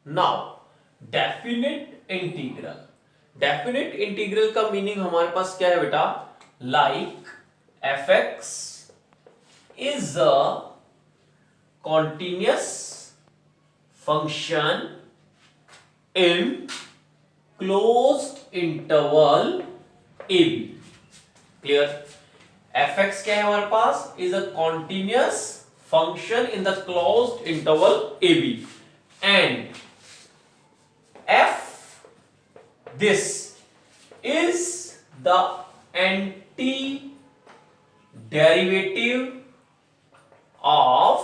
Now definite integral, definite integral का meaning हमारे पास क्या है बेटा, like F X is a continuous function in closed interval A B. Clear? F X क्या है हमारे पास, is a continuous function in the closed interval A B and f this is the antiderivative of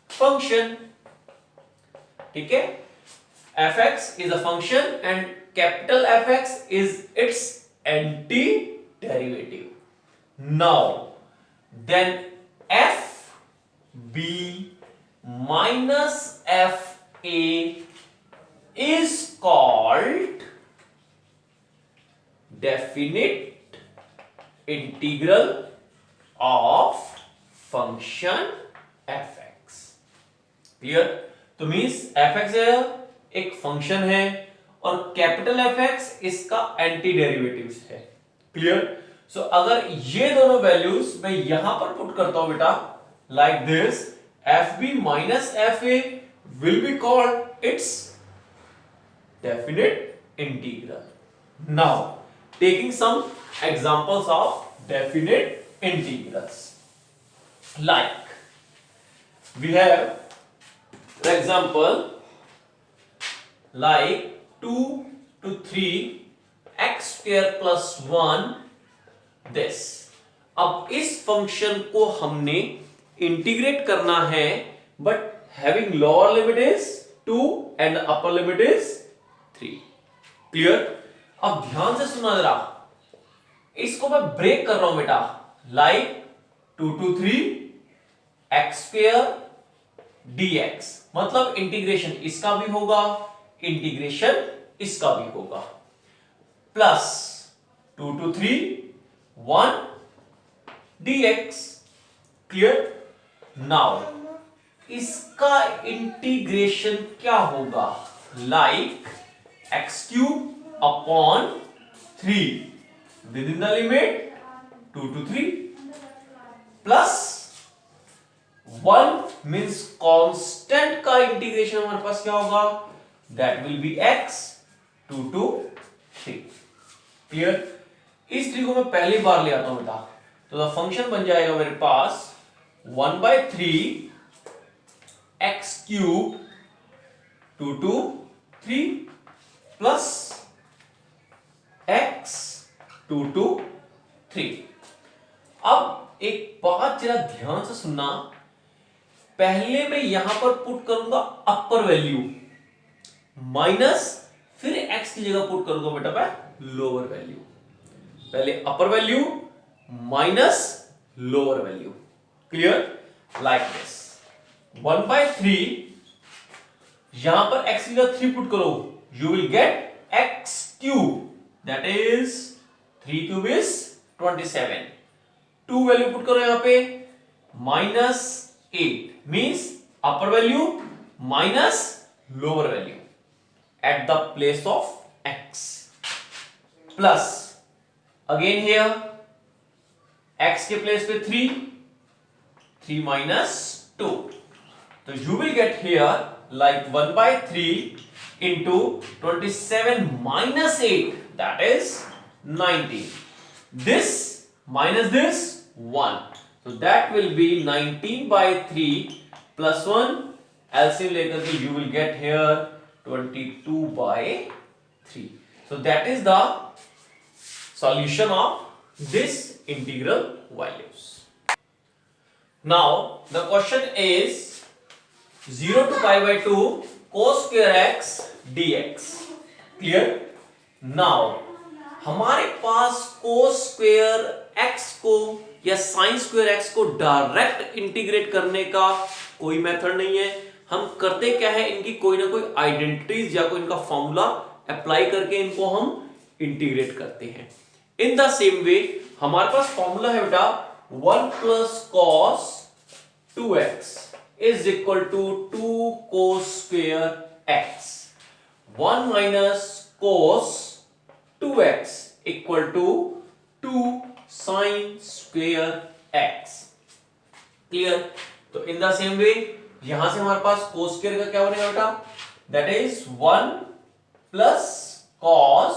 function। ठीक है, fx is a function and capital Fx is its antiderivative। now then fb minus fa is called definite integral of function fx। Clear? तो means fx एक function है और capital fx इसका anti derivative है। Clear? सो अगर ये दोनों values मैं यहां पर पुट करता हूं बेटा, like this, fb minus fa will be called its definite integral। now taking some examples of definite integrals, like we have for example like 2 to 3 x square plus 1 this। अब इस function को हमने integrate करना है, but having lower limit is 2 and upper limit is 3। Clear? अब ध्यान से सुनना जरा, इसको मैं ब्रेक कर रहा हूं बेटा, like 2 to 3 x square dx, मतलब इंटीग्रेशन इसका भी होगा, इंटीग्रेशन इसका भी होगा, plus 2 to 3 1 dx। Clear? Now इसका इंटीग्रेशन क्या होगा, like x cube upon 3 within the limit 2 to 3 plus 1 means constant का इंटीग्रेशन हमारे पास क्या होगा, that will be x 2 to 3। Clear? इस 3 को मैं पहली बार ले आता हूं बेटा, तो द फंक्शन बन जाएगा मेरे पास 1/3 x cube 2 to 3 plus x 2 to 3। अब एक बात जरा ध्यान से सुनना, पहले मैं यहां पर पुट करूंगा अपर वैल्यू माइनस, फिर x की जगह पुट करूंगा बेटा मैं लोअर वैल्यू। पहले अपर value minus lower value. Clear? Like this 1/3, यहां पर x की जगह 3 पुट करो, you will get x cube, that is 3 cube is 27। 2 value put करो यहां पे, minus 8 means upper value minus lower value at the place of x, plus again here x के place पे 3 minus 2, तो you will get here like 1/3 into 27 minus 8, that is 19। this minus this 1, so that will be 19/3 plus 1, LCM लेकर के you will get here 22/3। so that is the solution of this integral values। now the question is 0 to pi/2 cos square x dx। Clear? Now हमारे पास cos square x को या sin square x को direct integrate करने का कोई method नहीं है। हम करते क्या है, इनकी कोई ना कोई आइडेंटिटीज या कोई इनका फॉर्मूला अप्लाई करके इनको हम इंटीग्रेट करते हैं। इन द सेम वे हमारे पास फॉर्मूला है बेटा 1 plus cos 2x is equal to 2 cos square x. 1 minus cos 2x equal to 2 sin square x. Clear? तो इन द सेम वे यहां से हमारे पास cos स्क्वायर का क्या बनेगा बेटा? That is 1 plus cos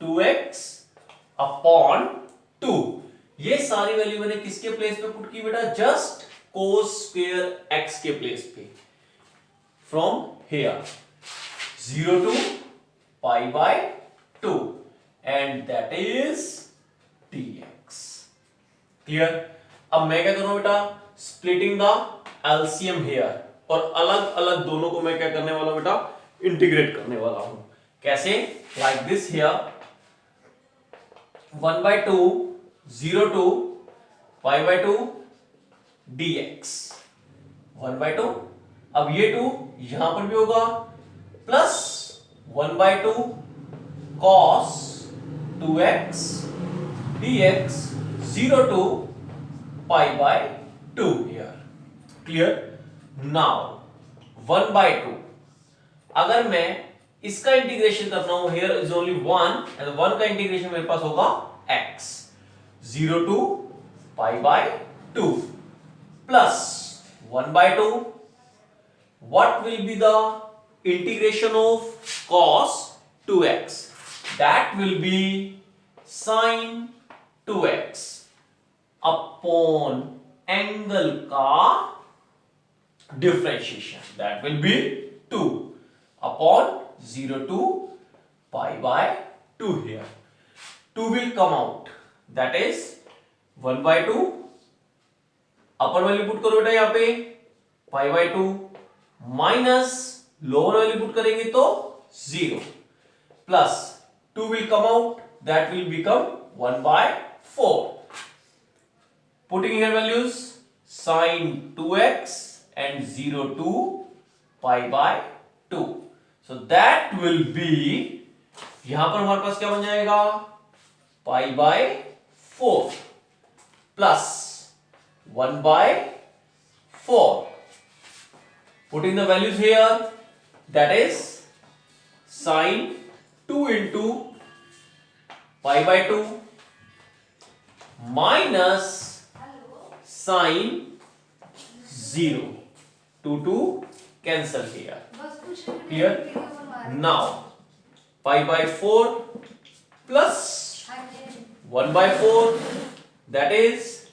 2x upon 2. ये सारी वैल्यू मैंने किसके प्लेस पे पुट की बेटा? जस्ट cos स्क्वायर x के प्लेस पे. From here 0 to pi by 2 and that is dx. Clear? अब मैं क्या करूं बेटा? स्प्लिटिंग द एलसीएम हेयर, और अलग अलग दोनों को मैं क्या करने वाला बेटा? इंटीग्रेट करने वाला हूं. कैसे? Like this here 1 by 2 0 to pi by 2 dx. 1 by 2, अब ये 2 यहां पर भी होगा, plus 1 by 2 cos 2x dx 0 to pi by 2 here. Clear? Now 1 by 2, अगर मैं इसका इंटीग्रेशन करना हूं, here is only 1 and 1 का इंटीग्रेशन मेरे पास होगा x 0 to pi by 2 plus 1 by 2. What will be the integration of cos 2x? That will be sin 2x upon angle का differentiation. That will be 2 upon 0 to pi by 2 here. 2 will come out. That is 1 by 2. Upper value put करो बेटा यहां पे pi by 2 minus lower value put करेंगे तो 0 plus 2 will come out. That will become 1 by 4. Putting here values sin 2x and 0 to pi by 2. So that will be, यहां पर हमारे पास क्या बन जाएगा? pi by 4 plus 1 by 4. Putting the values here, that is sin 2 into pi by 2 minus sin 0. 2 cancel here. Here now pi by 4 plus 1 by 4, that is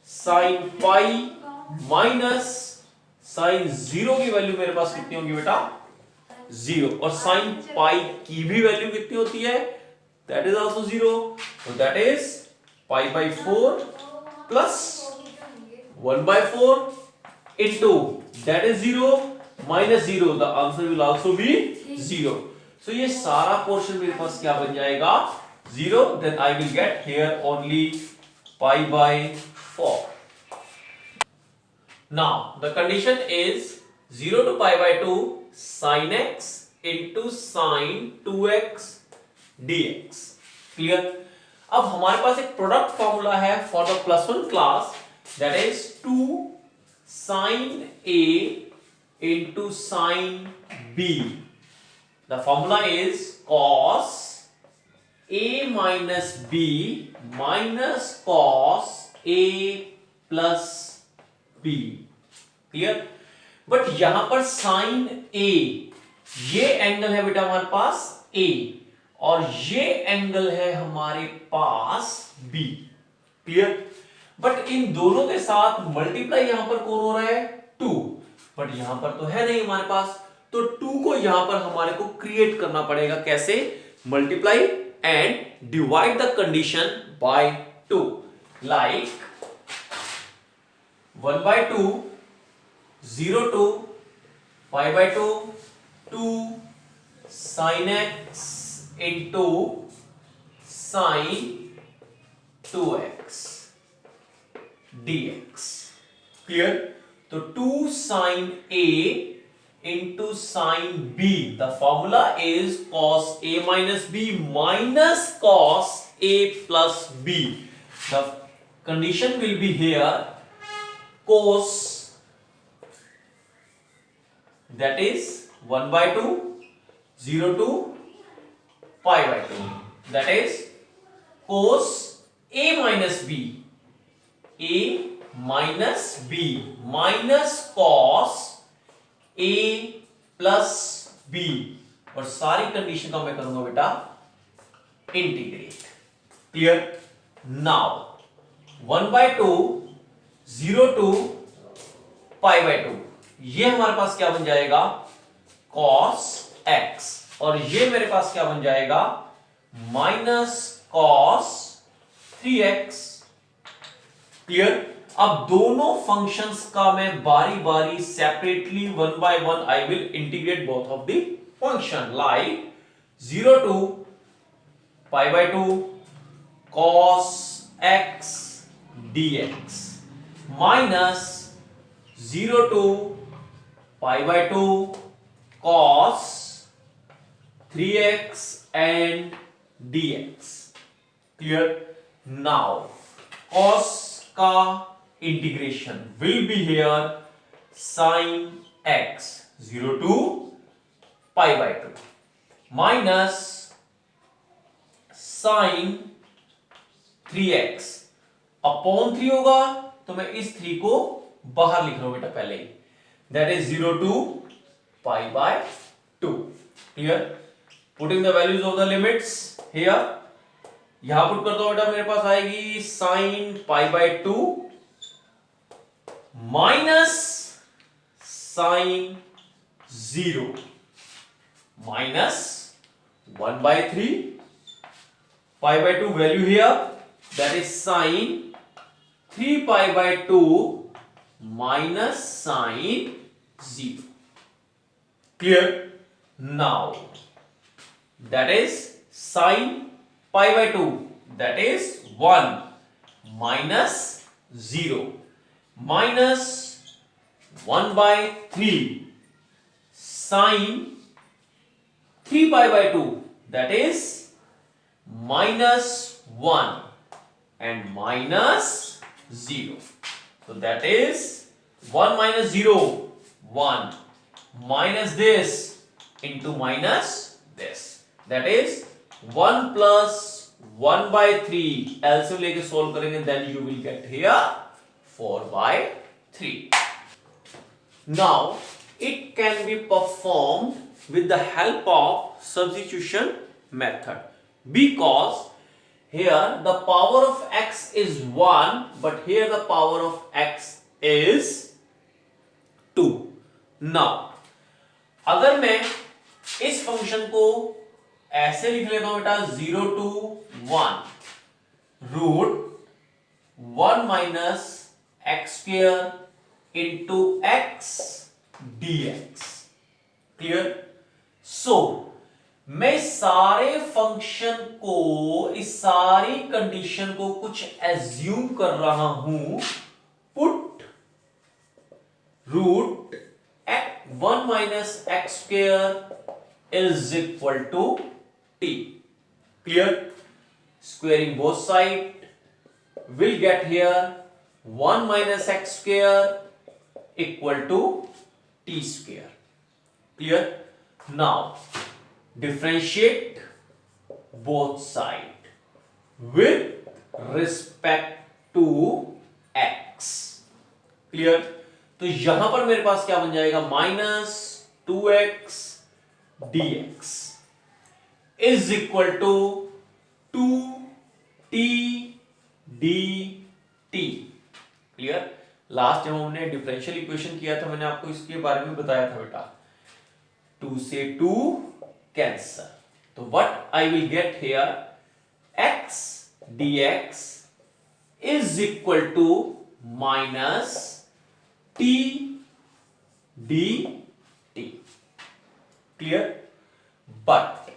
sin pi minus sin 0 की value मेरे पास कितनी होगी बेटा? 0. और sin pi की भी value कितनी होती है? That is also 0. So that is pi by 4 plus 1 by 4 into, that is 0 minus 0. The answer will also be 0. So ये सारा पोर्शन मेरे पास क्या बन जाएगा? 0. Then I will get here only pi by 4. Now the condition is 0 to pi by 2 sin x into sin 2x dx. Clear? अब हमारे पास एक प्रोडक्ट फॉर्मूला है for the +1 class, that is 2 sin A into sin B. The formula is cos A minus B minus cos A plus B. Clear? But यहां पर sin A, ये angle है बेटा हमारे पास A, और ये एंगल है हमारे पास B. क्लियर? बट इन दोनों के साथ मल्टीप्लाई यहां पर कौन हो रहा है? 2. बट यहां पर तो है नहीं हमारे पास, तो 2 को यहां पर हमारे को क्रिएट करना पड़ेगा. कैसे? Multiply and divide the condition bye 2. Like 1 by 2 0 to pi by 2 2 sin x into sin 2x dx. Clear? तो 2 sin A into sin B. The formula is cos A minus B minus cos A plus B. The condition will be here cos, that is 1 by 2 0 to pi by 2, that is cos a minus b minus cos a plus b, और सारी condition का मैं करूंगा बेटा integrate. Clear? Now 1 by 2 0 to pi by 2, ये हमारे पास क्या बन जाएगा cos x, और ये मेरे पास क्या बन जाएगा माइनस cos 3x। क्लियर? अब दोनों फंक्शंस का मैं बारी बारी separately 1 by 1 I will integrate both of the function, like 0 to pi by 2 cos x dx minus 0 to pi by 2 cos 3x and dx। Clear? Now cos का integration will be here sin x 0 to pi by 2 minus sin 3x upon 3 होगा, तो मैं इस 3 को बाहर लिख रहा हूं बेटा पहले ही, that is 0 to pi by 2। Clear? Putting the values of the limits here, यहां पुट कर दो बेटा, मेरे पास आएगी sin pi by 2 minus sin 0 minus 1 by 3 pi by 2 value here, that is sin 3 pi by 2 minus sin 0। Clear? Now that is sin pi by 2, that is 1 minus 0 minus 1 by 3 sin 3 pi by 2, that is minus 1 and minus 0. So that is 1 minus 0, 1 minus this into minus this, that is 1 plus 1 by 3, LCM लेके solve करेंगे, then you will get here 4 by 3. Now it can be performed with the help of substitution method, because here the power of x is 1 but here the power of x is 2. Now अगर मैं इस function को ऐसे लिख लेता हूं बेटा 0 to 1 root 1 minus X square into X dx। Clear? So मैं सारे फंक्शन को, इस सारी कंडीशन को कुछ एज्यूम कर रहा हूं, put root 1 minus X square is equal to t। Clear? Squaring both side will get here 1 minus X square equal to t स्क्वायर। Clear? Now differentiate both side with respect to x। Clear? तो यहां पर मेरे पास क्या बन जाएगा minus 2x dx is equal to 2t dt। Clear? Last जब हमने डिफरेंशियल इक्वेशन किया था, मैंने आपको इसके बारे में बताया था बेटा, 2 से 2 cancel, तो what I will get here x dx is equal to minus t dt। Clear? But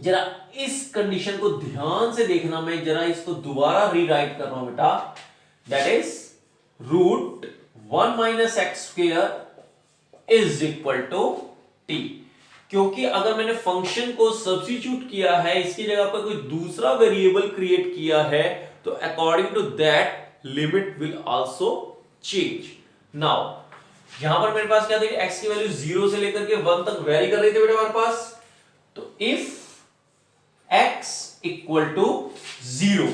जरा इस कंडीशन को ध्यान से देखना, मैं जरा इसको दोबारा रीराइट कर रहा हूं बेटा, that is root 1 minus X square is equal to t। क्योंकि अगर मैंने फंक्शन को सब्स्टिट्यूट किया है, इसकी जगह पर कोई दूसरा वेरिएबल क्रिएट किया है, तो according to that limit will also change. Now यहां पर मेरे पास क्या थी, x की वैल्यू 0 से लेकर के 1 तक वेरी कर रही थी बेटा हमारे पास। तो if x equal to 0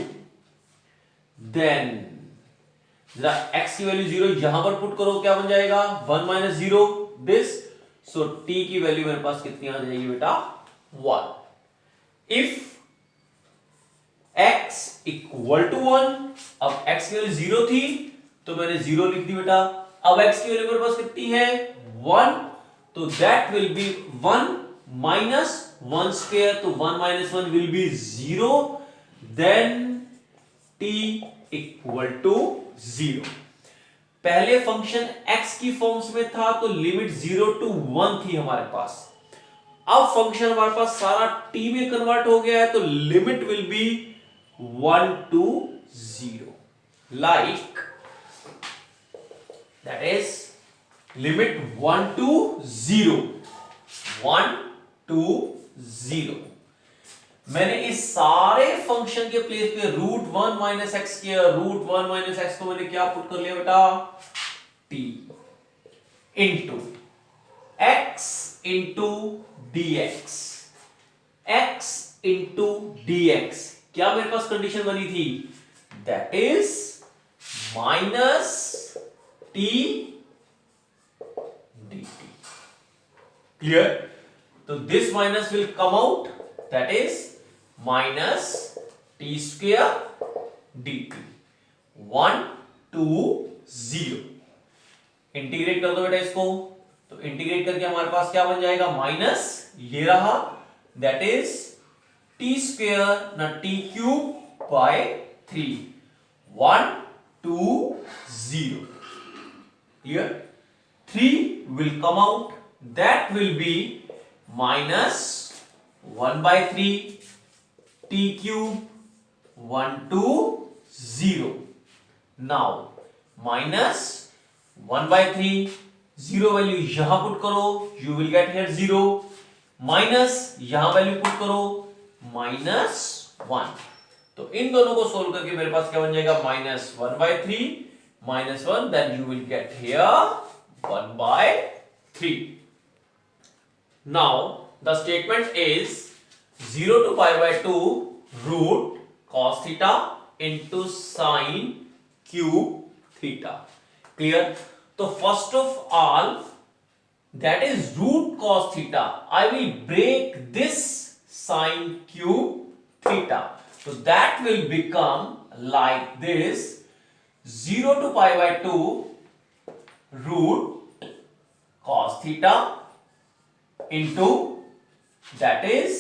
then जरा x की वैल्यू 0 यहां पर पुट करो, क्या बन जाएगा 1 माइनस 0 दिस। सो t की वैल्यू मेरे पास कितनी आ जाएगी बेटा 1। इफ x इक्वल टू 1, अब x की वैल्यू 0 थी तो मैंने 0 लिख दी बेटा। अब x की वैल्यू मेरे पास कितनी है 1, तो that will be 1 minus 1 square, तो 1 minus 1 will be 0, then t equal to 0। पहले फंक्शन x की फॉर्म्स में था तो लिमिट 0 टू 1 थी हमारे पास। अब फंक्शन हमारे पास सारा t में कन्वर्ट हो गया है तो limit will be 1 to 0, like that is limit 1 to 0, 1 to 0। मैंने इस सारे फंक्शन के प्लेस पे रूट 1 माइनस एक्स किया, रूट 1 माइनस एक्स को मैंने क्या पुट कर लिया बेटा t into x into dx, x into dx। क्या मेरे पास कंडीशन बनी थी, that is minus t dt। Clear? तो this minus will come out, that is minus t square dt, 1 to 0। Integrate कर दो बेटा इसको, तो इंटीग्रेट करके हमारे पास क्या बन जाएगा माइनस ये रहा, दैट इज t स्क्वायर ना t cube by 3, 1 to 0। Here 3 will come out, that will be minus 1 by 3 t cube 1 to 0। Now minus 1 by 3, 0 value यहां पुट करो, you will get here 0, minus यहां value put करो minus 1। तो इन दोनों को solve करके मेरे पास क्या बन जाएगा minus 1 by 3 minus 1, then you will get here 1 by 3। Now the statement is 0 to pi by 2 root cos theta into sin cube theta। Clear? तो first of all that is root cos theta, I will break this sin cube theta, so that will become like this, 0 to pi by 2 root cos theta into that is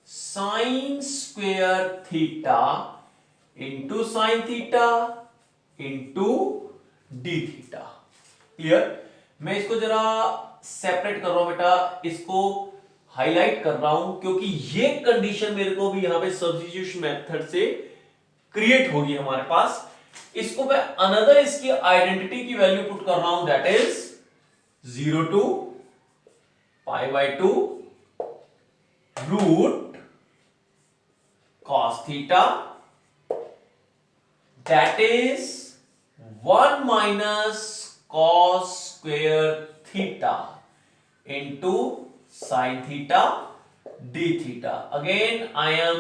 sin square theta into sin theta into d theta। Clear? मैं इसको जरा separate कर रहा हूं बेटा, इसको highlight कर रहा हूं क्योंकि ये कंडीशन मेरे को भी यहां पे सब्स्टिट्यूशन मेथड से क्रिएट होगी हमारे पास। इसको मैं अनदर इसकी आइडेंटिटी की वैल्यू पुट कर रहा हूं, that is 0 to pi by 2 root cos theta, that is 1 minus cos square theta into sin theta d theta. Again I am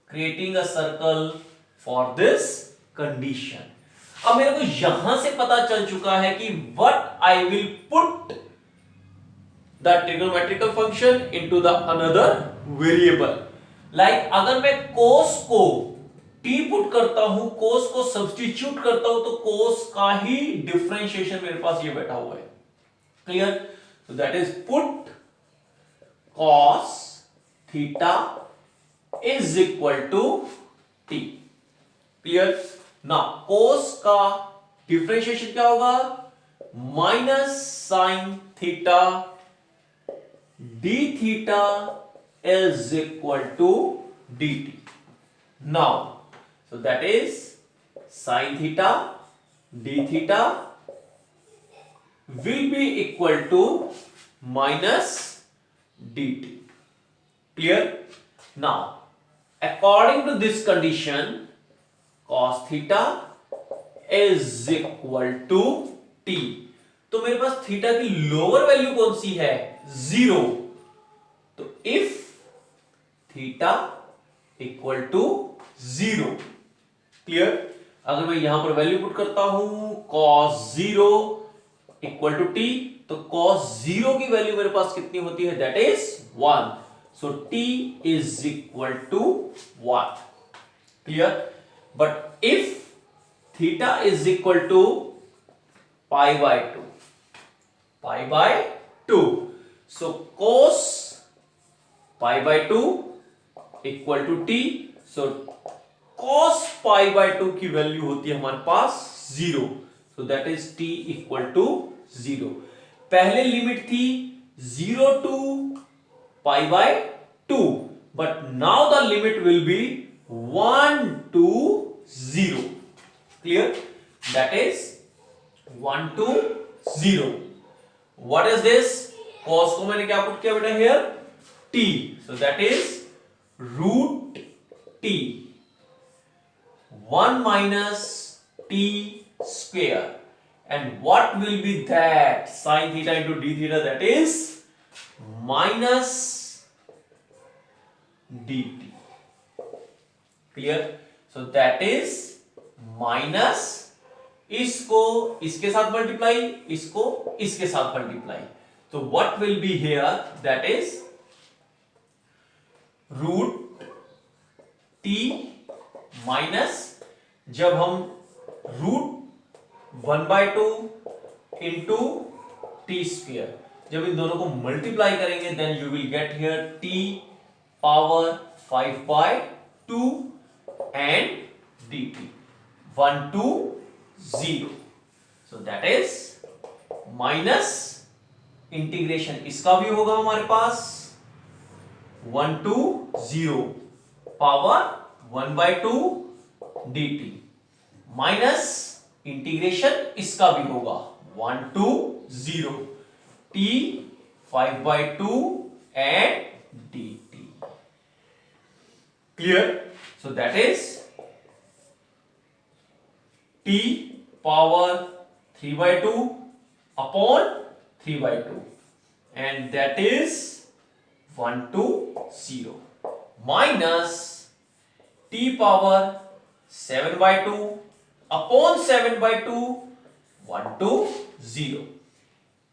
creating a circle for this condition. अब मेरे को यहां से पता चल चुका है कि what I will put the trigonometrical function into the another variable. Like अगर मैं cos को t पुट करता हूं, cos को सब्स्टिट्यूट करता हूं, तो cos का ही डिफरेंशिएशन मेरे पास ये बैठा हुआ है। क्लियर? तो that is put cos theta is equal to t। Clear? ना cos का डिफरेंशिएशन क्या होगा minus sine theta d theta is equal to dt। Now so that is sine theta d theta will be equal to minus dt। Clear? Now according to this condition cos theta is equal to t। तो मेरे पास theta की lower value कौन सी है? 0। तो if theta equal to 0, clear? अगर मैं यहां पर वैल्यू पुट करता हूं cos 0 इक्वल टू t, तो cos 0 की वैल्यू मेरे पास कितनी होती है? That is 1। So t is equal to 1, clear? But if theta is equal to pi by 2, pi by 2, so cos pi by 2 equal to t, so cos pi by 2 की value होती है हमारे पास 0, so that is t equal to 0। पहले limit थी 0 to pi by 2, but now the limit will be 1 to 0, clear? That is 1 to 0. What is this? Cos को मैंने क्या पुट किया बेटा? here t, so that is root t, 1 minus t square, and what will be that? Sin theta into d theta, that is minus dt, clear? So that is minus, इसको इसके साथ multiply, इसको इसके साथ multiply, तो what will be here? That is root t minus, जब हम root 1/2 into T square, जब इन दोनों को मल्टीप्लाई करेंगे then you will get here t power 5/2 and d t 1 to 0, so that is minus integration इसका भी होगा हमारे पास 1 to 0 power 1/2 dt, minus integration इसका भी होगा 1 to 0 t 5/2 and dt, clear? So that is t power 3/2 upon 3/2, and that is 1 to 0, minus t power 7/2 upon 7/2, 1 to 0.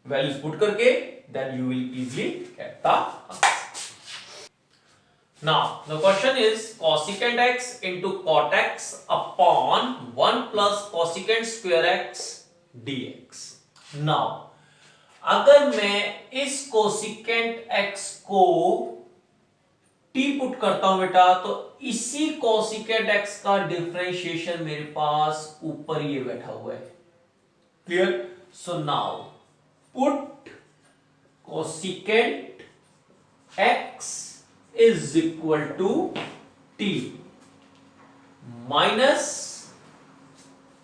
Values put करके then you will easily get the answer. Now the question is cosecant x into cot x upon 1 plus cosecant square x dx. Now अगर मैं इस cosecant x को t put करता हूं बेटा, तो इसी cosecant x का डिफरेंशिएशन मेरे पास ऊपर ये बैठा हुआ है, clear? So now put cosecant x is equal to t minus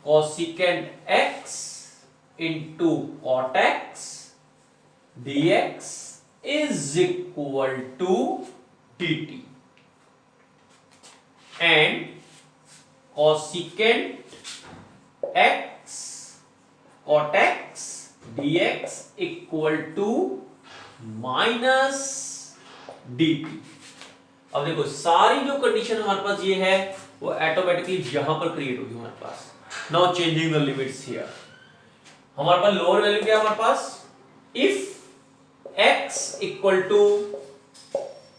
cosecant x into cot x dx is equal to dt, and cosecant x cot x dx equal to minus dt. अब देखो सारी जो condition हमारे पास ये है वो automatically यहां पर क्रिएट होगी हमारे पास. Now changing the limits here. हमारे पास लोअर वैल्यू क्या है हमारे पास? If x equal to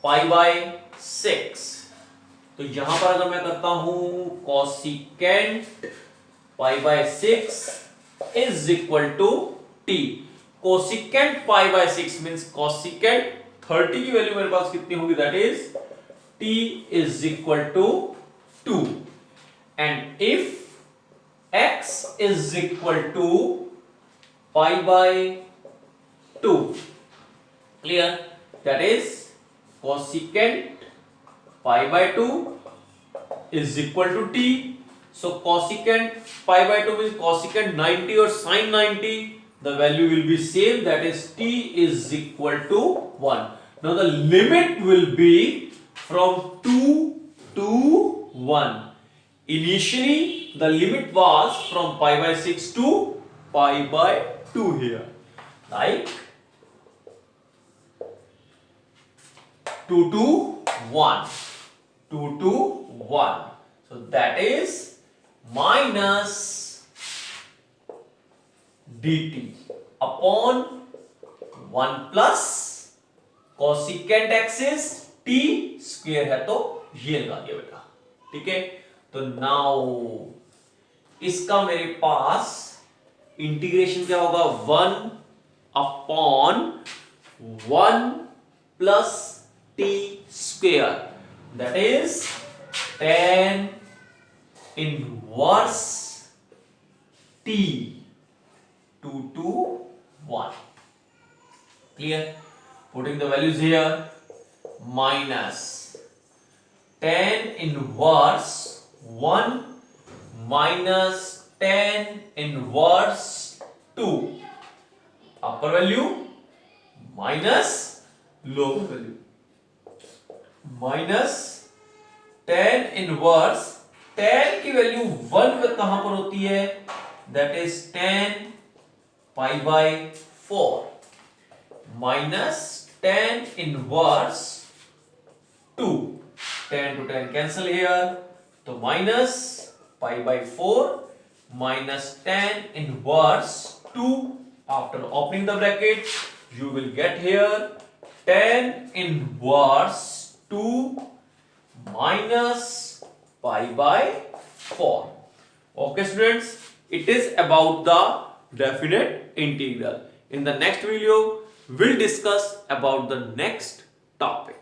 pi by 6, तो यहां पर अगर मैं करता हूं cosecant pi by 6 is equal to t. cosecant pi by 6 means cosecant 30 की वैल्यू मेरे पास कितनी होगी? That is t is equal to 2, and if x is equal to pi by 2, clear? That is cosecant pi by 2 is equal to t. So cosecant pi by 2 means cosecant 90 or sin 90, the value will be same, that is t is equal to 1. Now the limit will be from 2 to 1. Initially the limit was from pi by 6 to pi by 2 here, like 2 to 1, 2 to 1. So that is minus dt upon 1 plus cosecant x is t square है तो ये लगा दिया बेटा, ठीक है। तो now इसका मेरे पास इंटीग्रेशन क्या होगा, 1 upon 1 plus T square, that is tan inverse t 2 to 1. Clear? Putting the values here, minus tan inverse 1 minus tan inverse 2, upper value minus lower value, minus tan inverse, tan की value 1 में कहां पर होती है, that is tan pi by 4, minus tan inverse 2, tan to tan cancel here, तो minus pi by 4 minus tan inverse 2, after opening the bracket you will get here tan inverse 2 minus pi by 4. Okay students, it is about the definite integral. In the next video we'll discuss about the next topic.